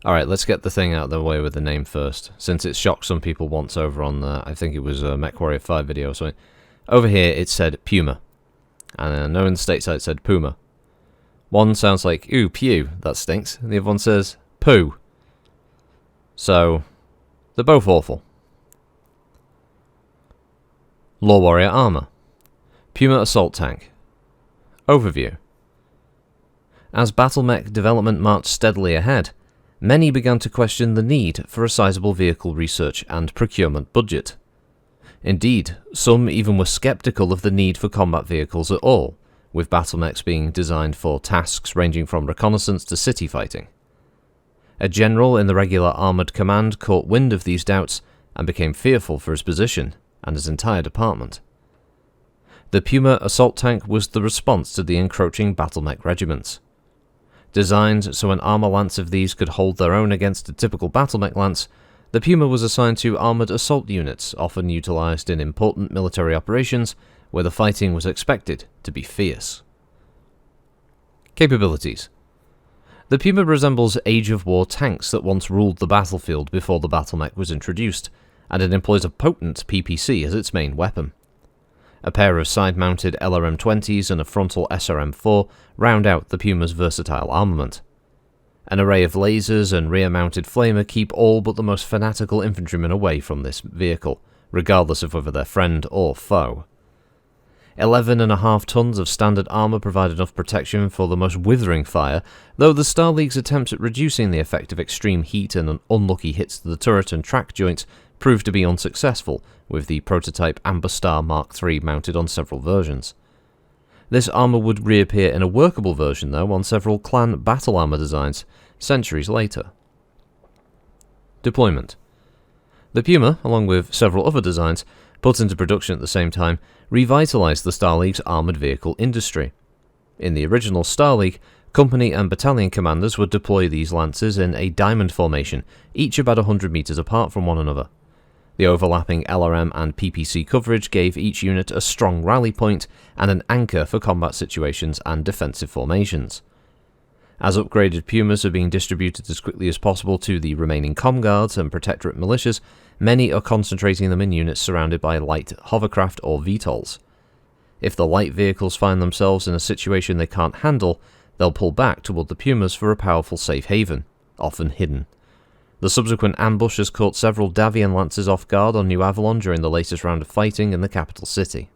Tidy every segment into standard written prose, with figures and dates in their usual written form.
Alright, let's get the thing out of the way with the name first, since it shocked some people once over on, I think it was a MechWarrior 5 video or something. Over here it said Puma, and I know in the stateside it said Puma. One sounds like, ooh, pew, that stinks, and the other one says, poo. So, they're both awful. LoreWarrior Armour. Puma Assault Tank. Overview. As Battletech development marched steadily ahead, many began to question the need for a sizable vehicle research and procurement budget. Indeed, some even were skeptical of the need for combat vehicles at all, with Battletechs being designed for tasks ranging from reconnaissance to city fighting. A general in the regular armoured command caught wind of these doubts and became fearful for his position and his entire department. The Puma assault tank was the response to the encroaching Battletech regiments. Designed so an armour lance of these could hold their own against a typical Battletech lance, the Puma was assigned to armoured assault units, often utilised in important military operations where the fighting was expected to be fierce. Capabilities. The Puma resembles Age of War tanks that once ruled the battlefield before the Battletech was introduced, and it employs a potent PPC as its main weapon. A pair of side-mounted LRM-20s and a frontal SRM-4 round out the Puma's versatile armament. An array of lasers and rear-mounted flamer keep all but the most fanatical infantrymen away from this vehicle, regardless of whether they're friend or foe. 11.5 tons of standard armour provide enough protection for the most withering fire, though the Star League's attempts at reducing the effect of extreme heat and unlucky hits to the turret and track joints proved to be unsuccessful, with the prototype Amber Star Mark III mounted on several versions. This armour would reappear in a workable version, though, on several clan battle armour designs, centuries later. Deployment. The Puma, along with several other designs, put into production at the same time, revitalised the Star League's armoured vehicle industry. In the original Star League, company and battalion commanders would deploy these lances in a diamond formation, each about 100 metres apart from one another. The overlapping LRM and PPC coverage gave each unit a strong rally point and an anchor for combat situations and defensive formations. As upgraded Pumas are being distributed as quickly as possible to the remaining Comguards and Protectorate militias, many are concentrating them in units surrounded by light hovercraft or VTOLs. If the light vehicles find themselves in a situation they can't handle, they'll pull back toward the Pumas for a powerful safe haven, often hidden. The subsequent ambush has caught several Davian Lancers off guard on New Avalon during the latest round of fighting in the capital city.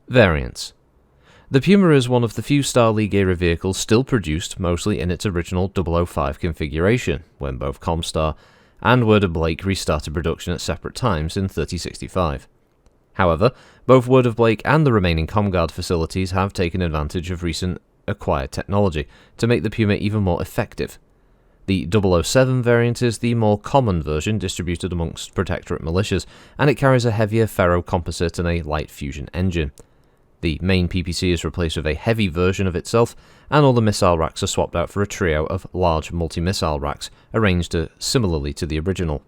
Variants. The Puma is one of the few Star League-era vehicles still produced mostly in its original 005 configuration, when both Comstar and Word of Blake restarted production at separate times in 3065. However, both Word of Blake and the remaining Comguard facilities have taken advantage of recent acquired technology to make the Puma even more effective. The 007 variant is the more common version distributed amongst Protectorate militias, and it carries a heavier ferro-composite and a light fusion engine. The main PPC is replaced with a heavy version of itself, and all the missile racks are swapped out for a trio of large multi-missile racks, arranged similarly to the original.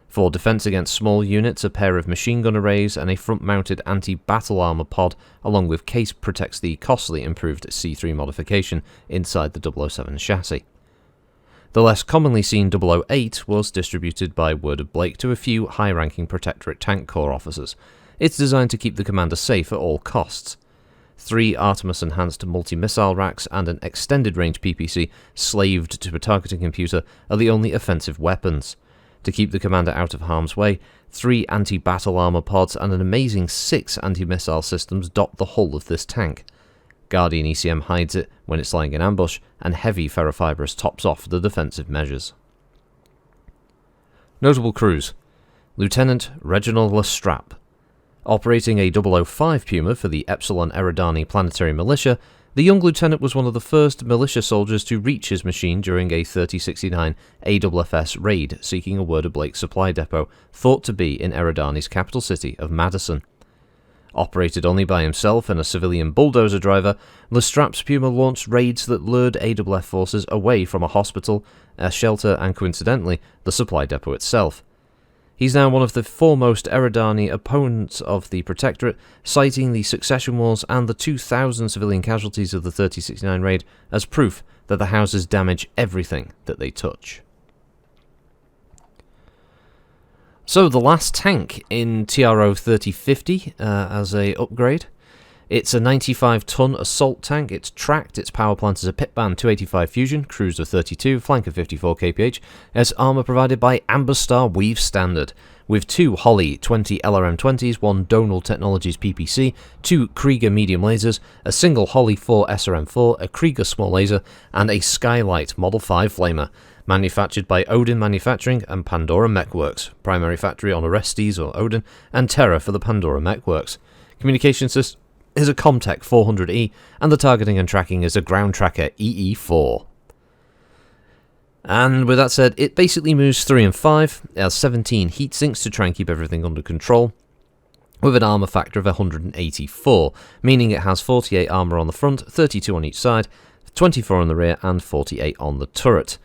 For defense against small units, a pair of machine gun arrays and a front-mounted anti-battle armor pod along with case protects the costly improved C3 modification inside the 007 chassis. The less commonly seen 008 was distributed by Word of Blake to a few high-ranking Protectorate Tank Corps officers. It's designed to keep the commander safe at all costs. 3 Artemis-enhanced multi-missile racks and an extended-range PPC slaved to a targeting computer are the only offensive weapons. To keep the commander out of harm's way, 3 anti-battle armor pods and an amazing 6 anti-missile systems dot the hull of this tank. Guardian ECM hides it when it's lying in ambush, and heavy ferrofibrous tops off the defensive measures. Notable crews. Lieutenant Reginald Lestrap. Operating a 005 Puma for the Epsilon Eridani Planetary Militia, the young lieutenant was one of the first militia soldiers to reach his machine during a 3069 AFS raid seeking a Word of Blake supply depot thought to be in Eridani's capital city of Madison. Operated only by himself and a civilian bulldozer driver, Lestrap's Puma launched raids that lured AFF forces away from a hospital, a shelter and, coincidentally, the supply depot itself. He's now one of the foremost Eridani opponents of the Protectorate, citing the succession wars and the 2,000 civilian casualties of the 3069 raid as proof that the houses damage everything that they touch. So the last tank in TRO 3050 as a upgrade. It's a 95-ton assault tank, it's tracked, its power plant is a Pitband 285 Fusion, cruiser 32, flanker 54 kph, has armour provided by Amberstar Weave Standard, with 2 Holly 20 LRM-20s, 1 Donal Technologies PPC, 2 Krieger medium lasers, a single Holly 4 SRM-4, a Krieger small laser, and a Skylight Model 5 flamer. Manufactured by Odin Manufacturing and Pandora Mechworks, primary factory on Orestes or Odin, and Terra for the Pandora Mechworks. Communication system is a Comtech 400E, and the targeting and tracking is a Ground Tracker EE4. And with that said, it basically moves 3 and 5, it has 17 heat sinks to try and keep everything under control, with an armour factor of 184, meaning it has 48 armour on the front, 32 on each side, 24 on the rear, and 48 on the turret.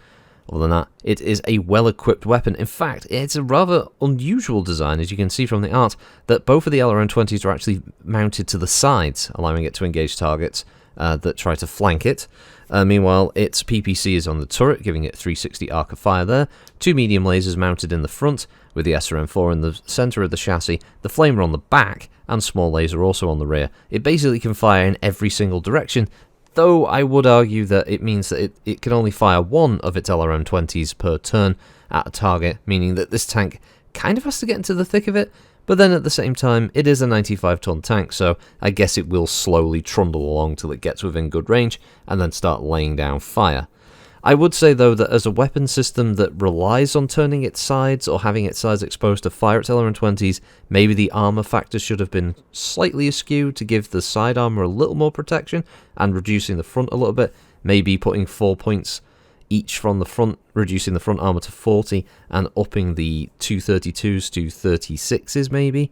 Other than that, it is a well-equipped weapon. In fact, it's a rather unusual design, as you can see from the art, that both of the LRM-20s are actually mounted to the sides, allowing it to engage targets that try to flank it. Meanwhile, its PPC is on the turret, giving it 360 arc of fire there, 2 medium lasers mounted in the front, with the SRM-4 in the centre of the chassis, the flamer on the back, and small laser also on the rear. It basically can fire in every single direction, though I would argue that it means that it can only fire 1 of its LRM-20s per turn at a target, meaning that this tank kind of has to get into the thick of it, but then at the same time, it is a 95-ton tank, so I guess it will slowly trundle along till it gets within good range, and then start laying down fire. I would say, though, that as a weapon system that relies on turning its sides or having its sides exposed to fire its LRM-20s, maybe the armour factor should have been slightly askew to give the side armour a little more protection and reducing the front a little bit, maybe putting 4 points each from the front, reducing the front armour to 40 and upping the 232s to 36s maybe.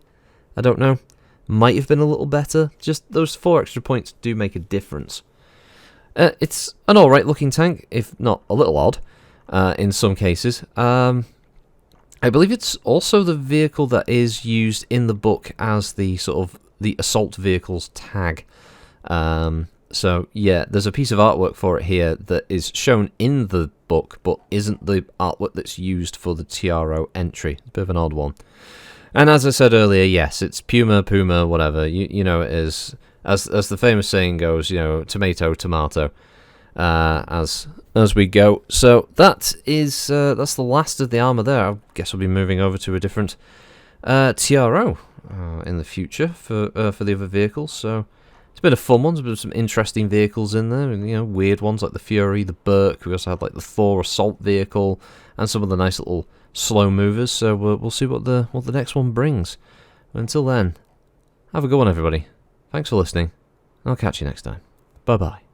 I don't know. Might have been a little better. Just those 4 extra points do make a difference. It's an alright looking tank, if not a little odd, in some cases. I believe it's also the vehicle that is used in the book as the sort of the assault vehicle's tag. So yeah, there's a piece of artwork for it here that is shown in the book, but isn't the artwork that's used for the TRO entry. It's a bit of an odd one. And as I said earlier, yes, it's Puma, whatever. You know it is. As the famous saying goes, you know, tomato, tomato, as we go. So that's the last of the armour there. I guess we'll be moving over to a different TRO in the future for the other vehicles. So it's been a fun one. There's been some interesting vehicles in there, and, you know, weird ones like the Fury, the Burke. We also had like the Thor assault vehicle, and some of the nice little slow movers. So we'll see what the next one brings. Until then, have a good one, everybody. Thanks for listening. I'll catch you next time. Bye-bye.